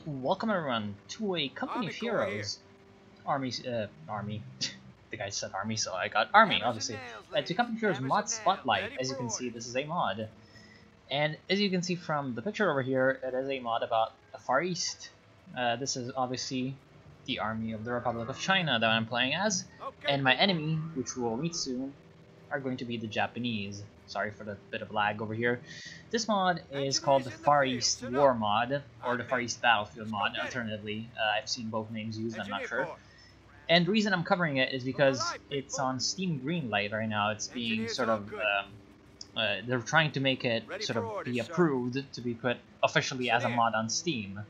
Welcome everyone to a Company of Heroes Army. The guy said Army, so I got Army, obviously. To Company of Heroes Mod Spotlight. As you can see, this is a mod. And as you can see from the picture over here, it is a mod about the Far East. This is obviously the Army of the Republic of China that I'm playing as. And my enemy, which we will meet soon, are going to be the Japanese. Sorry for the bit of lag over here. This mod is called the Far East War mod, or the Far East Battlefield mod, alternatively. I've seen both names used, I'm not sure. And the reason I'm covering it is because it's on Steam Greenlight right now. It's being sort of, they're trying to make it sort of be approved to be put officially as a mod on Steam.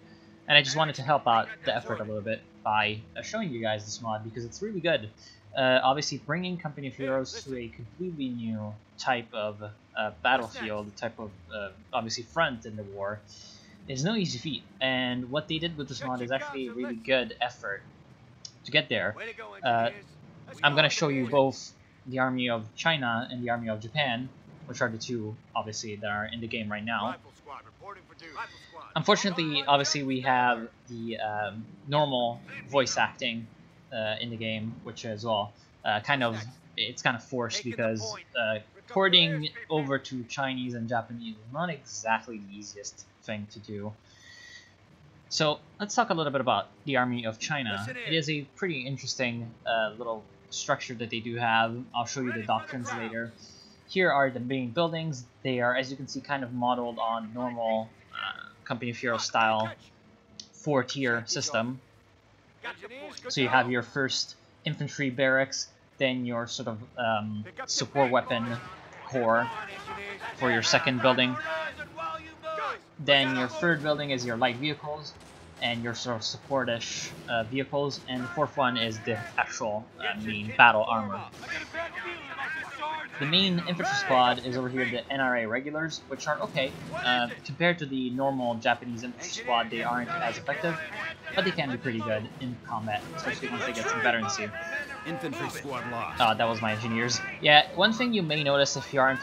And I just wanted to help out the effort a little bit by showing you guys this mod because it's really good. Obviously, bringing Company of Heroes to a completely new type of battlefield, type of, obviously, front in the war, is no easy feat. And what they did with this mod is actually a really good effort to get there. I'm going to show you both the Army of China and the Army of Japan, which are the two, obviously, that are in the game right now. Unfortunately, obviously, we have the normal voice acting in the game, which as well it's kind of forced because porting over to Chinese and Japanese is not exactly the easiest thing to do. So let's talk a little bit about the Army of China. It is a pretty interesting little structure that they do have. I'll show you the doctrines later. Here are the main buildings. They are, as you can see, kind of modeled on normal Company of Heroes style 4-tier system. So you have your first infantry barracks, then your sort of support weapon core for your second building. Then your third building is your light vehicles and your sort of support-ish vehicles, and the fourth one is the actual main battle armor. The main infantry squad is over here, the NRA regulars, which are okay. Compared to the normal Japanese infantry squad, they aren't as effective, but they can be pretty good in combat, especially once they get some veterancy. Infantry squad lost. That was my engineers. Yeah, one thing you may notice if you aren't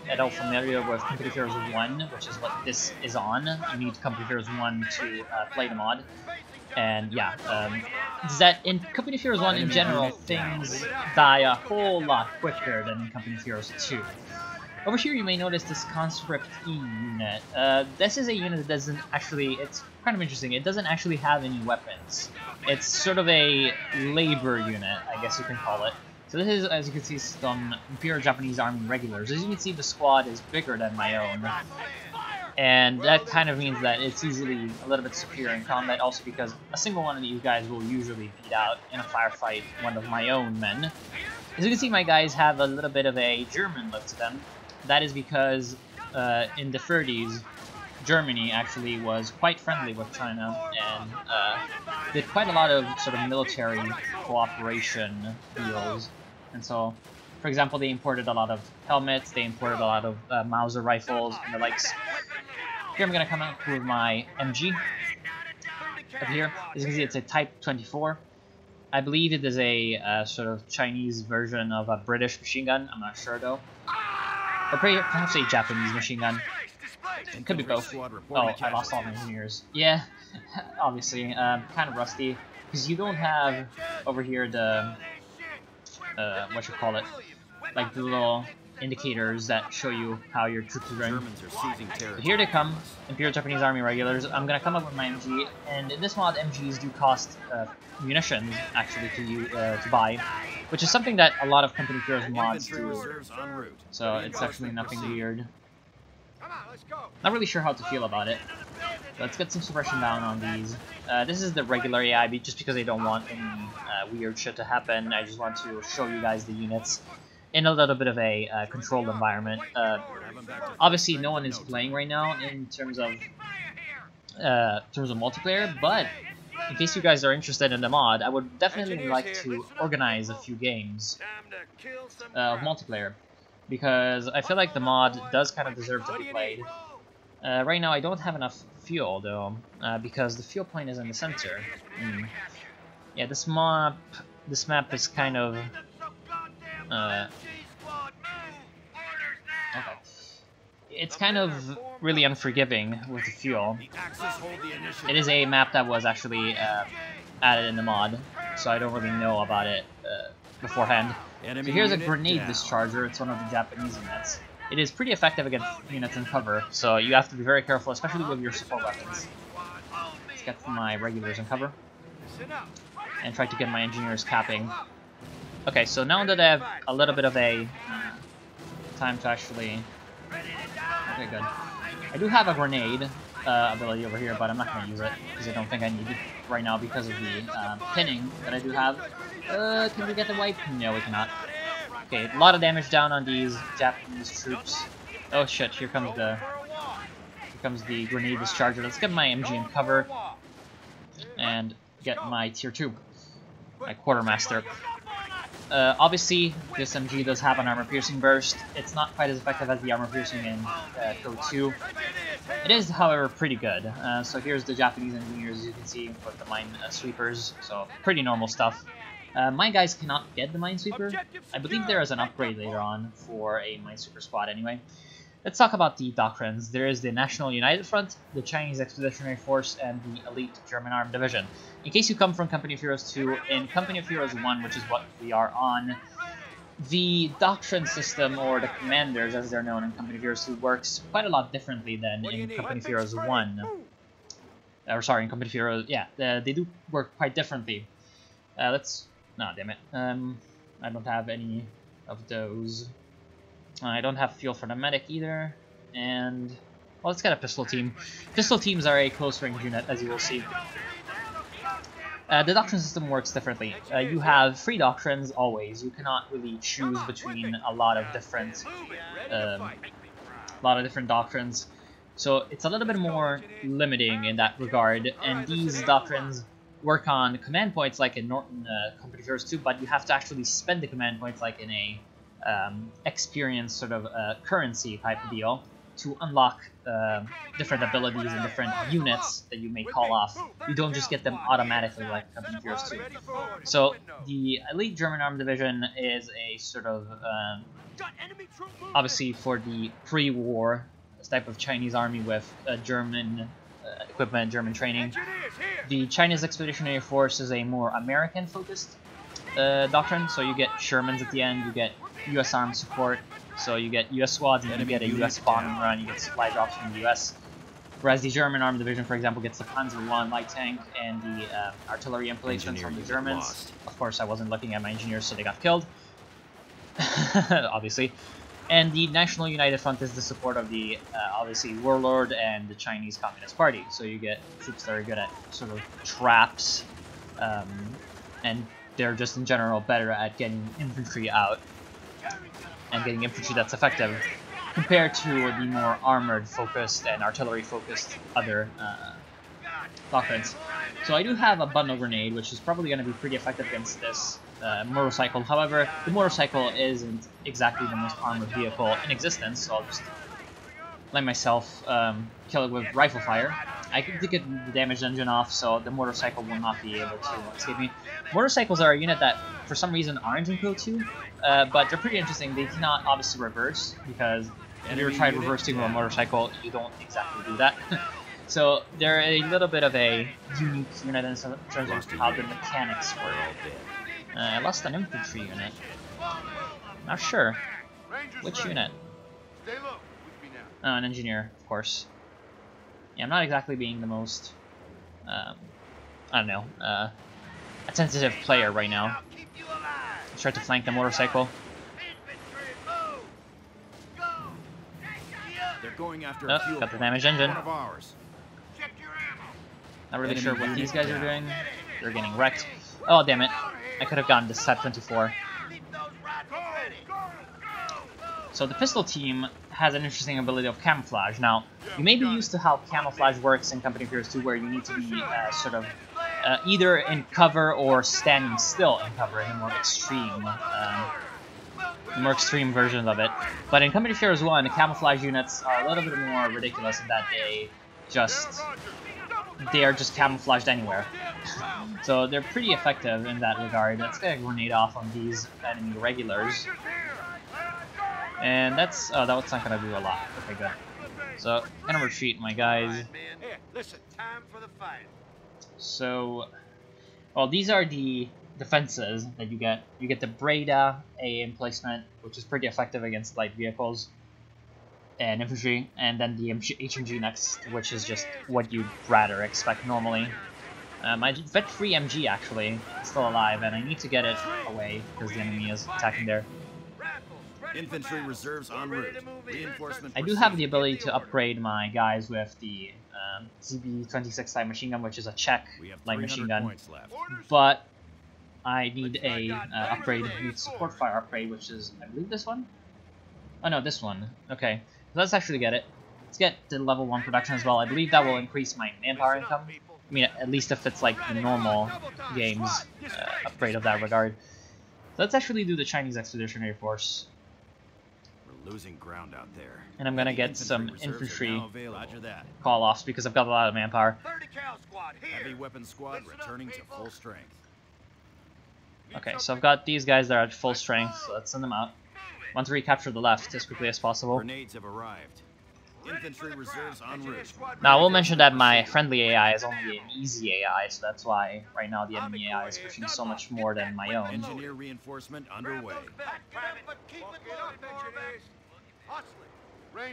at all familiar with Company of Heroes 1, which is what this is on, you need Company of Heroes 1 to play the mod. And yeah, is that in Company of Heroes 1 in general, things die a whole lot quicker than in Company of Heroes 2. Over here you may notice this Conscript E unit. This is a unit that doesn't actually, it's kind of interesting, it doesn't actually have any weapons. It's sort of a labor unit, I guess you can call it. So this is, as you can see, some Imperial Japanese Army regulars. As you can see, the squad is bigger than my own. And that kind of means that it's usually a little bit superior in combat, also because a single one of these guys will usually beat out in a firefight one of my own men. As you can see, my guys have a little bit of a German look to them. That is because in the 30s, Germany actually was quite friendly with China and did quite a lot of sort of military cooperation deals. And so, for example, they imported a lot of helmets, they imported a lot of Mauser rifles and the likes. Here I'm going to come out with my MG. Up here, as you can see, it's a Type 24. I believe it is a sort of Chinese version of a British machine gun. I'm not sure though. Or perhaps a Japanese machine gun. It could be both. Oh, I lost all my engineers. Yeah, obviously, kind of rusty because you don't have over here the what you call it, like the little indicators that show you how your troops are doing. But here they come, Imperial Japanese Army regulars. I'm gonna come up with my MG, and in this mod, MGs do cost munitions actually to buy, which is something that a lot of Company of Heroes mods do. So it's actually nothing weird. Not really sure how to feel about it. Let's get some suppression down on these. This is the regular AI, just because I don't want any weird shit to happen. I just want to show you guys the units in a little bit of a controlled environment. Obviously, no one is playing right now in terms of multiplayer, but in case you guys are interested in the mod, I would definitely like to organize a few games of multiplayer, because I feel like the mod does kind of deserve to be played. Right now I don't have enough fuel though, because the fuel point is in the center. Yeah, this map is kind of okay. it's kind of really unforgiving with the fuel. The Axis hold the initiative. It is a map that was actually added in the mod, so I don't really know about it beforehand. Enemy So here's a unit grenade down. discharger. It's one of the Japanese units. It is pretty effective against units in cover, so you have to be very careful, especially with your support weapons. Let's get my regulars in cover, and try to get my engineers capping. Okay, so now that I have a little bit of a time to actually... Okay, good. I do have a grenade ability over here, but I'm not going to use it, because I don't think I need it right now because of the pinning that I do have. Can we get the wipe? No, we cannot. Okay, a lot of damage down on these Japanese troops. Oh shit, here comes the grenade discharger. Let's get my MG in cover and get my tier 2, my quartermaster. Obviously, this MG does have an armor-piercing burst. It's not quite as effective as the armor-piercing in Code 2. It is, however, pretty good. So here's the Japanese engineers, as you can see, with the mine sweepers. So pretty normal stuff. My guys cannot get the Minesweeper. I believe there is an upgrade later on for a Minesweeper squad anyway. Let's talk about the doctrines. There is the National United Front, the Chinese Expeditionary Force, and the Elite German Armed Division. In case you come from Company of Heroes 2, in Company of Heroes 1, which is what we are on, the doctrine system, or the commanders as they're known in Company of Heroes 2, works quite a lot differently than in Company of Heroes 1. Or sorry, in Company of Heroes, yeah, they do work quite differently. No, damn it. I don't have any of those. I don't have fuel for the medic either. And, well, let's get a pistol team. Pistol teams are a close range unit, as you will see. The doctrine system works differently. You have free doctrines always. You cannot really choose between a lot of different doctrines. So it's a little bit more limiting in that regard. And these doctrines work on command points like in Norton Company of Heroes 2, but you have to actually spend the command points like in a experience sort of currency type of deal to unlock different abilities and different units that you may call off. You don't just get them automatically like Company of Heroes 2. So the Elite German Armed Division is a sort of obviously for the pre-war type of Chinese army with German equipment, German training. The Chinese Expeditionary Force is a more American-focused doctrine, so you get Shermans at the end, you get U.S. Armed support, so you get U.S. squads, and then you get a U.S. bombing run, you get supply drops from the U.S. Whereas the German Armed Division, for example, gets the Panzer I light tank and the artillery emplacements from the Germans. Of course, I wasn't looking at my engineers, so they got killed. Obviously. And the National United Front is the support of the, obviously, Warlord and the Chinese Communist Party. So you get troops that are good at sort of traps, and they're just in general better at getting infantry out and getting infantry that's effective compared to the more armored-focused and artillery-focused other doctrines. So I do have a bundle grenade, which is probably going to be pretty effective against this motorcycle. However, the motorcycle isn't exactly the most armored vehicle in existence, so I'll just let myself kill it with rifle fire. I can get the damaged engine off, so the motorcycle will not be able to escape me. Motorcycles are a unit that, for some reason, aren't in Code 2, but they're pretty interesting. They cannot obviously reverse, because if you ever tried reversing with a motorcycle, you don't exactly do that. So they're a little bit of a unique unit in terms of how the mechanics work. I lost an infantry unit. Not sure. Which unit? Oh, an engineer, of course. Yeah, I'm not exactly being the most, I don't know, attentive player right now. Let's try to flank the motorcycle. They're going after Oh, got the damaged engine. One of ours. Not really sure what these guys are doing. They're getting wrecked. Oh, damn it. I could have gotten this Type 24. So the pistol team has an interesting ability of camouflage. Now, you may be used to how camouflage works in Company of Heroes 2, where you need to be sort of either in cover or standing still in cover in a more extreme version of it. But in Company of Heroes 1, the camouflage units are a little bit more ridiculous in that they are just camouflaged anywhere. So they're pretty effective in that regard. Let's get a grenade off on these enemy regulars. And that's that's not gonna do a lot. Okay, good. So I'm gonna retreat, my guys. Here, listen, time for the fight. So, well, these are the defenses that you get. You get the Breda A emplacement, which is pretty effective against light vehicles and infantry, and then the HMG next, which is just what you'd rather expect normally. My vet-free MG actually is still alive, and I need to get it away because the enemy is attacking there. Infantry reserves en route. Reinforcement. I do have the ability to upgrade my guys with the ZB-26 light machine gun, which is a Czech light machine gun, but I need a upgrade, need support fire upgrade, which is, I believe, this one? Oh no, this one. Okay, so let's actually get it. Let's get the level 1 production as well. I believe that will increase my manpower income. I mean, at least if it's like the normal games upgrade of that regard. So let's actually do the Chinese Expeditionary Force. We're losing ground out there. And I'm gonna get some infantry call-offs because I've got a lot of manpower. 30 cal squad here. Heavy weapon squad returning to full strength. Okay, so I've got these guys that are at full strength, so let's send them out. Want to recapture the left as quickly as possible. Grenades have arrived. Infantry reserves en route. Now, I will mention that my friendly AI is only an easy AI, so that's why right now the enemy AI is pushing so much more than my own. Engineer reinforcement underway.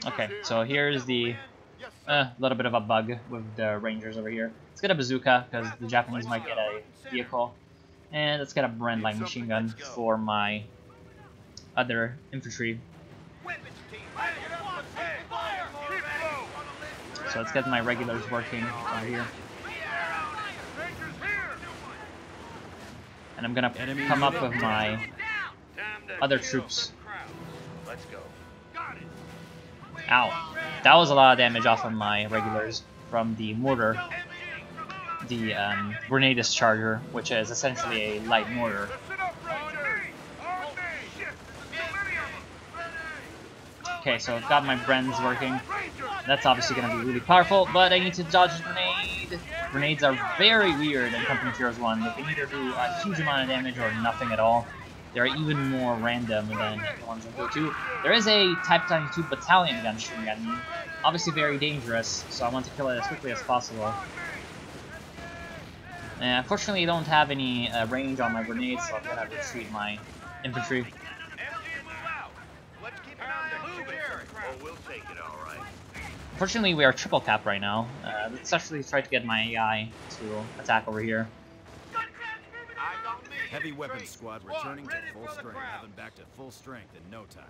Okay, so here's the little bit of a bug with the Rangers over here. Let's get a bazooka, because the Japanese might get a vehicle. And let's get a Brand light machine gun for my other infantry. So let's get my regulars working over here. And I'm gonna come up with my other troops. Ow. That was a lot of damage off of my regulars from the mortar. The grenade discharger, which is essentially a light mortar. Okay, so I've got my Brens working. That's obviously going to be really powerful, but I need to dodge a grenade. Grenades are very weird in Company of Heroes 1. They can either do a huge amount of damage or nothing at all. They're even more random than the ones in Go 2. There is a Type 92 battalion gun shooting at me. Obviously very dangerous, so I want to kill it as quickly as possible. Unfortunately, I don't have any range on my grenades, so I'm going to retreat my infantry. Unfortunately, we are triple cap right now. Let's actually try to get my AI to attack over here. Heavy weapon squad returning to full strength. Having back to full strength in no time.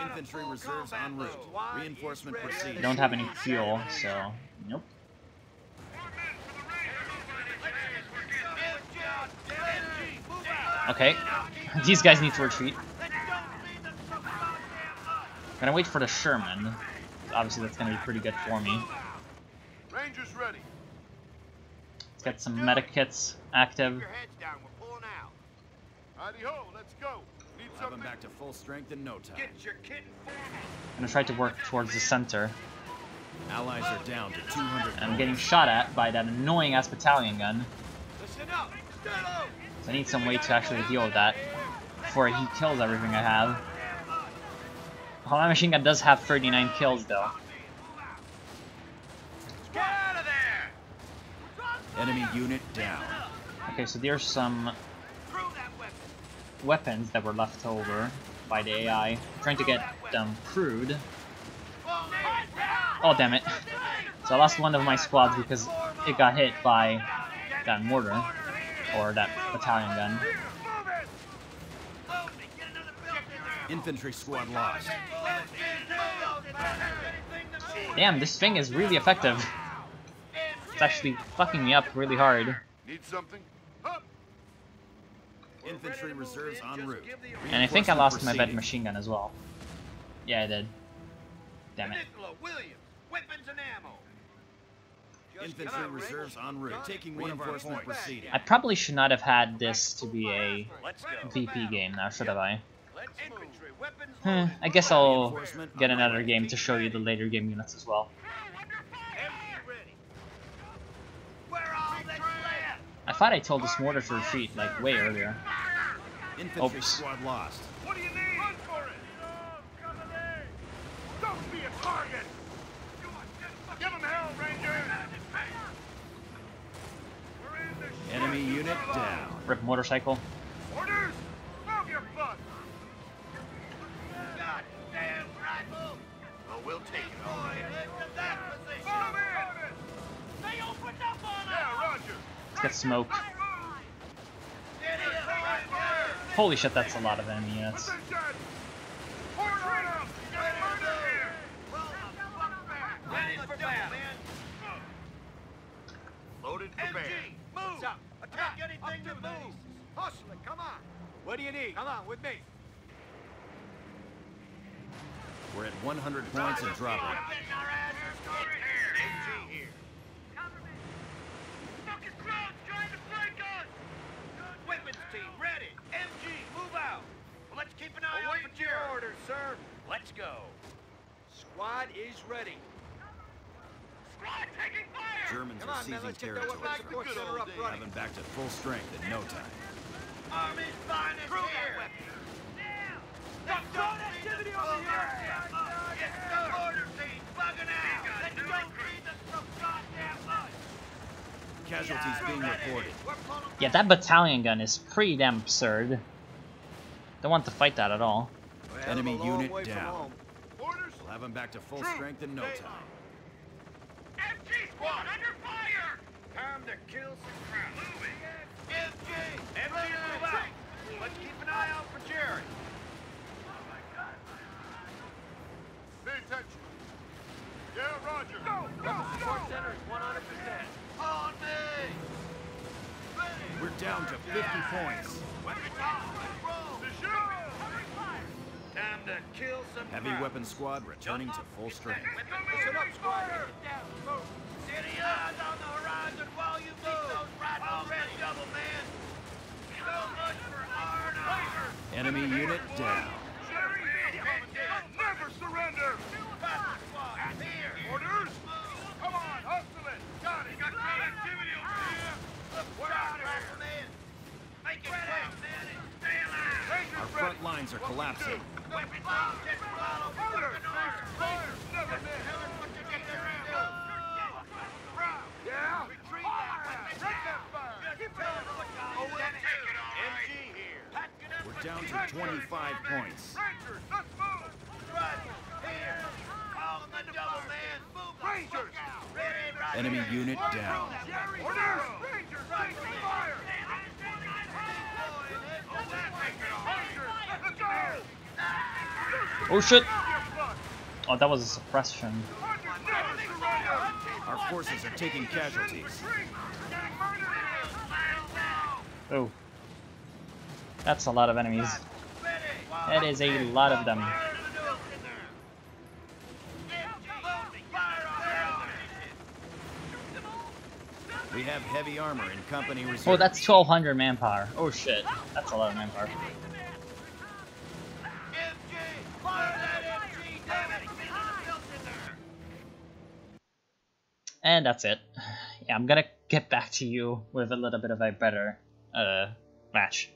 Infantry reserves en route. Reinforcement proceeding. I don't have any fuel, so nope. Okay, these guys need to retreat. Gonna wait for the Sherman. Obviously, that's gonna be pretty good for me. Rangers ready. Let's get some medic kits active. Let's go. Need back to full strength in no time. Get your kit. I'm gonna try to work towards the center. Allies are down to 200. I'm getting shot at by that annoying ass battalion gun. Listen up. So I need some way to actually deal with that before he kills everything I have. Well, my machine gun does have 39 kills though. Get out of there. Enemy unit down. Okay, so there's some weapons that were left over by the AI. I'm trying to get them crewed. Oh, damn it. So I lost one of my squads because it got hit by that mortar, or that battalion gun. Infantry squad lost. Damn, this thing is really effective. It's actually fucking me up really hard. Need something? Infantry reserves en route. And I think I lost my vet machine gun as well. Yeah, I did. Damn it. Infantry reserves en route. Taking reinforcement proceeding. I probably should not have had this to be a VP game now, should have I? I guess I'll get another game to show you the later game units as well. I thought I told this mortar to retreat like way earlier. Infantry squad lost. target! Give him hell, Ranger! Enemy unit down. Rip motorcycle. Orders! Move your butt! God damn rifle! Well, we'll take it all right. Into that position! Move in! They opened up on us! Yeah, roger! Let's get smoke. Holy shit, that's a lot of enemy units. Loaded for bear. Move! Attack anything that moves! Hustle it, come on! What do you need? Come on, with me. We're at 100 points and dropping. MG here. Fucking crowd's trying to flank us! Weapons team, ready! MG, move out! Well, let's keep an eye out for your orders, sir. Let's go. Squad is ready. Squad taking fire! Germans are seizing territory. Having back to full strength in no time. Army's finest here! Let's go! Activity over here! Get the order team bugging out! Let's go feed us some goddamn lunch! Casualties being reported. Yeah, that battalion gun is pretty damn absurd. Don't want to fight that at all. Enemy unit down. We'll have them back to full strength in no time. MG squad under fire! Time to kill some crowd. Moving. MG! MG, move out! Let's keep an eye out for Jerry. Pay attention. Yeah, roger. Go! Support center is 100%. On me! We're down to 50 points. Time to kill some heavy weapon squad returning to full strength. Listen up, squad. City eyes on the horizon while you move. Already double, man. So much for R&R. Enemy unit down. Never surrender. Here. Orders. Come on, hustle it. Got it. Got great activity over here. We're out of here, man. Make it quick, man. Stay alive. Our front lines are collapsing. We're down to 25 points. Enemy unit down. Oh shit! Oh, that was a suppression. Our forces are taking casualties. Oh. That's a lot of enemies. That is a lot of them. We have heavy armor in company reserve. Oh, that's 1,200 manpower. Oh shit. That's a lot of manpower. And that's it. Yeah, I'm gonna get back to you with a little bit of a better match.